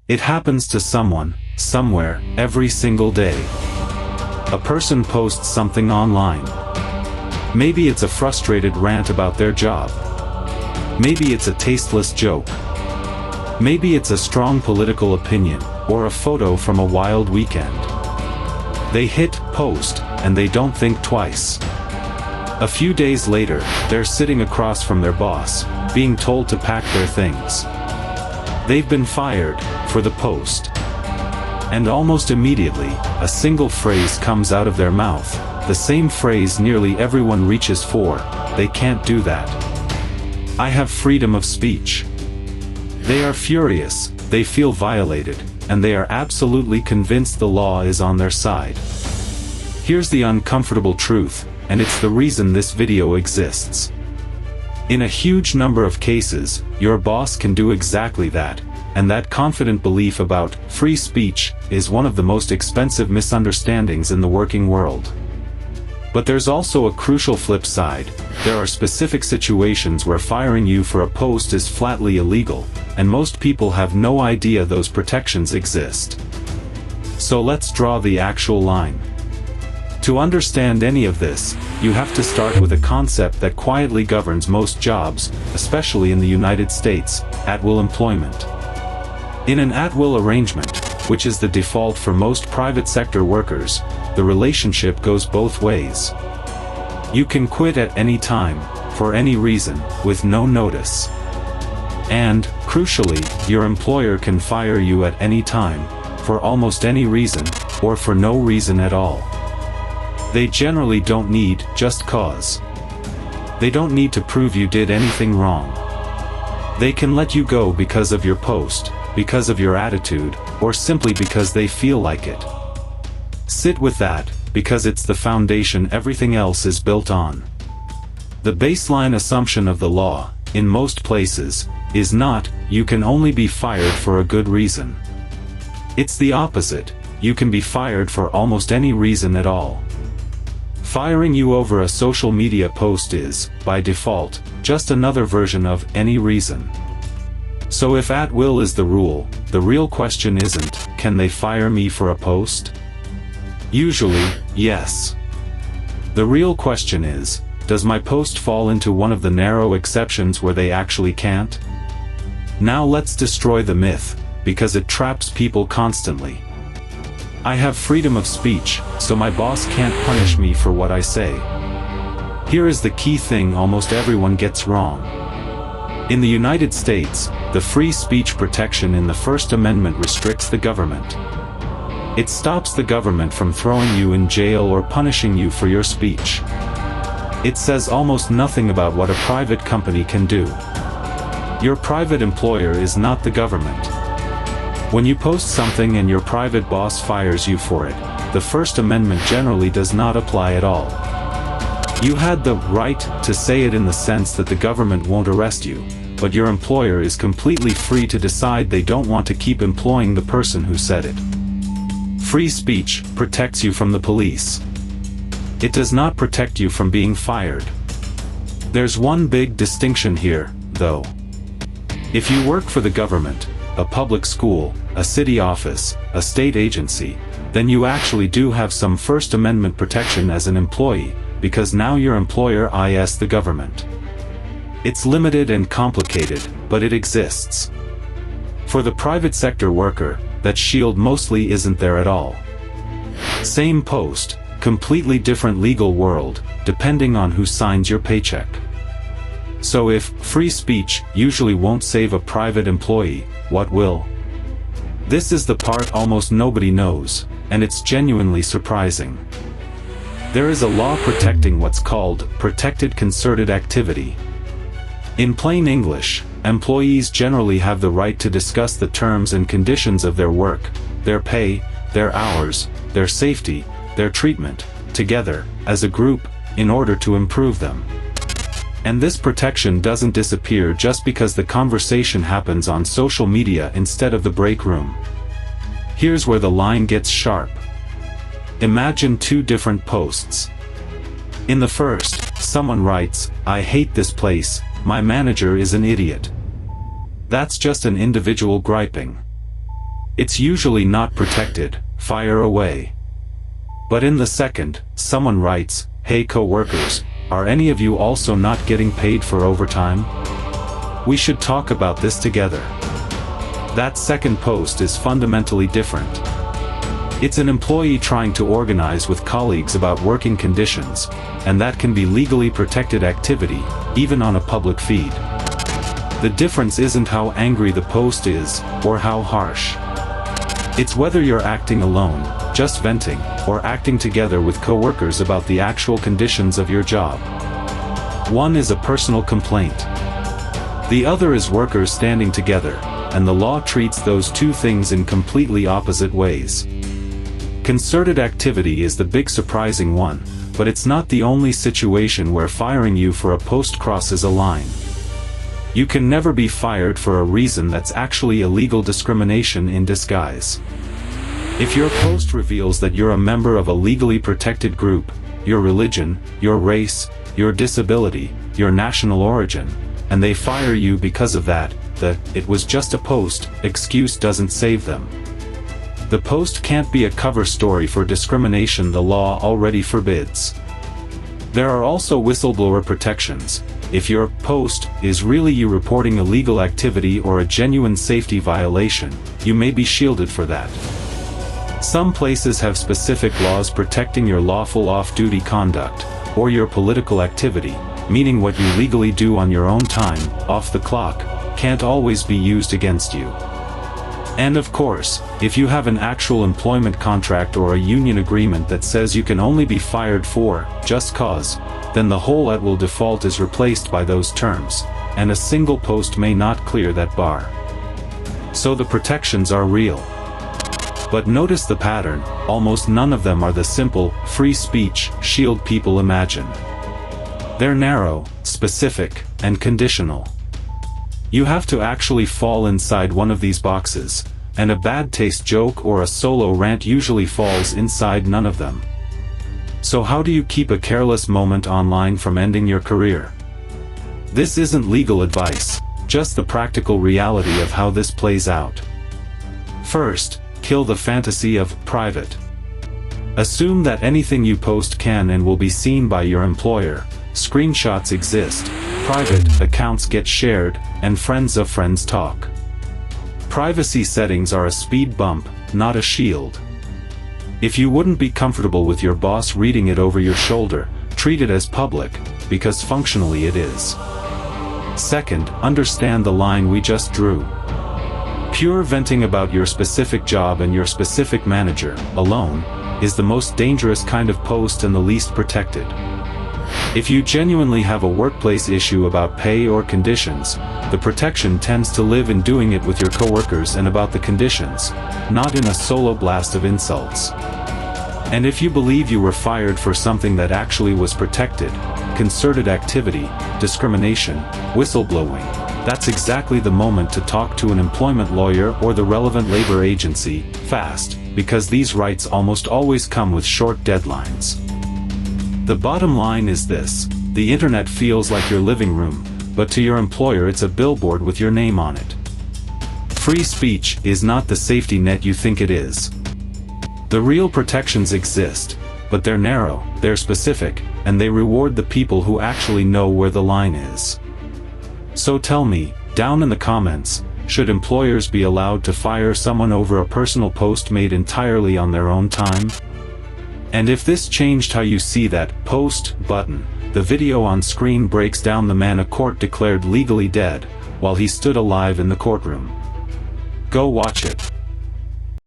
It happens to someone, somewhere, every single day. A person posts something online. Maybe it's a frustrated rant about their job. Maybe it's a tasteless joke. Maybe it's a strong political opinion, or a photo from a wild weekend. They hit post, and they don't think twice. A few days later, they're sitting across from their boss, being told to pack their things. They've been fired for the post. And almost immediately, a single phrase comes out of their mouth, the same phrase nearly everyone reaches for: they can't do that. I have freedom of speech. They are furious, they feel violated, and they are absolutely convinced the law is on their side. Here's the uncomfortable truth, and it's the reason this video exists. In a huge number of cases, your boss can do exactly that, and that confident belief about free speech is one of the most expensive misunderstandings in the working world. But there's also a crucial flip side. There are specific situations where firing you for a post is flatly illegal, and most people have no idea those protections exist. So let's draw the actual line. To understand any of this, you have to start with a concept that quietly governs most jobs, especially in the United States: at-will employment. In an at-will arrangement, which is the default for most private sector workers, the relationship goes both ways. You can quit at any time, for any reason, with no notice. And, crucially, your employer can fire you at any time, for almost any reason, or for no reason at all. They generally don't need just cause. They don't need to prove you did anything wrong. They can let you go because of your post, because of your attitude, or simply because they feel like it. Sit with that, because it's the foundation everything else is built on. The baseline assumption of the law, in most places, is not, you can only be fired for a good reason. It's the opposite: you can be fired for almost any reason at all. Firing you over a social media post is, by default, just another version of any reason. So if at will is the rule, the real question isn't, can they fire me for a post? Usually, yes. The real question is, does my post fall into one of the narrow exceptions where they actually can't? Now let's destroy the myth, because it traps people constantly. I have freedom of speech, so my boss can't punish me for what I say. Here is the key thing almost everyone gets wrong. In the United States, the free speech protection in the First Amendment restricts the government. It stops the government from throwing you in jail or punishing you for your speech. It says almost nothing about what a private company can do. Your private employer is not the government. When you post something and your private boss fires you for it, the First Amendment generally does not apply at all. You had the right to say it in the sense that the government won't arrest you, but your employer is completely free to decide they don't want to keep employing the person who said it. Free speech protects you from the police. It does not protect you from being fired. There's one big distinction here, though. If you work for the government, a public school, a city office, a state agency, then you actually do have some First Amendment protection as an employee, because now your employer is the government. It's limited and complicated, but it exists. For the private sector worker, that shield mostly isn't there at all. Same post, completely different legal world, depending on who signs your paycheck. So if free speech usually won't save a private employee, what will? This is the part almost nobody knows, and it's genuinely surprising. There is a law protecting what's called protected concerted activity. In plain English, employees generally have the right to discuss the terms and conditions of their work, their pay, their hours, their safety, their treatment, together, as a group, in order to improve them. And this protection doesn't disappear just because the conversation happens on social media instead of the break room. Here's where the line gets sharp. Imagine two different posts. In the first, someone writes, "I hate this place, my manager is an idiot." That's just an individual griping. It's usually not protected, fire away. But in the second, someone writes, "Hey coworkers, are any of you also not getting paid for overtime? We should talk about this together." That second post is fundamentally different. It's an employee trying to organize with colleagues about working conditions, and that can be legally protected activity, even on a public feed. The difference isn't how angry the post is, or how harsh. It's whether you're acting alone, just venting, or acting together with coworkers about the actual conditions of your job. One is a personal complaint. The other is workers standing together, and the law treats those two things in completely opposite ways. Concerted activity is the big surprising one, but it's not the only situation where firing you for a post crosses a line. You can never be fired for a reason that's actually illegal discrimination in disguise. If your post reveals that you're a member of a legally protected group, your religion, your race, your disability, your national origin, and they fire you because of that, the "it was just a post" excuse doesn't save them. The post can't be a cover story for discrimination the law already forbids. There are also whistleblower protections. If your post is really you reporting illegal activity or a genuine safety violation, you may be shielded for that. Some places have specific laws protecting your lawful off-duty conduct, or your political activity, meaning what you legally do on your own time, off the clock, can't always be used against you. And of course, if you have an actual employment contract or a union agreement that says you can only be fired for just cause, then the whole "at will" default is replaced by those terms, and a single post may not clear that bar. So the protections are real. But notice the pattern: almost none of them are the simple, free speech shield people imagine. They're narrow, specific, and conditional. You have to actually fall inside one of these boxes, and a bad taste joke or a solo rant usually falls inside none of them. So how do you keep a careless moment online from ending your career? This isn't legal advice, just the practical reality of how this plays out. First, kill the fantasy of private. Assume that anything you post can and will be seen by your employer. Screenshots exist, private accounts get shared, and friends of friends talk. Privacy settings are a speed bump, not a shield. If you wouldn't be comfortable with your boss reading it over your shoulder, treat it as public, because functionally it is. Second, understand the line we just drew. Pure venting about your specific job and your specific manager, alone, is the most dangerous kind of post and the least protected. If you genuinely have a workplace issue about pay or conditions, the protection tends to live in doing it with your coworkers and about the conditions, not in a solo blast of insults. And if you believe you were fired for something that actually was protected, concerted activity, discrimination, whistleblowing, that's exactly the moment to talk to an employment lawyer or the relevant labor agency, fast, because these rights almost always come with short deadlines. The bottom line is this: the internet feels like your living room, but to your employer it's a billboard with your name on it. Free speech is not the safety net you think it is. The real protections exist, but they're narrow, they're specific, and they reward the people who actually know where the line is. So tell me, down in the comments, should employers be allowed to fire someone over a personal post made entirely on their own time? And if this changed how you see that post button, the video on screen breaks down the man a court declared legally dead, while he stood alive in the courtroom. Go watch it.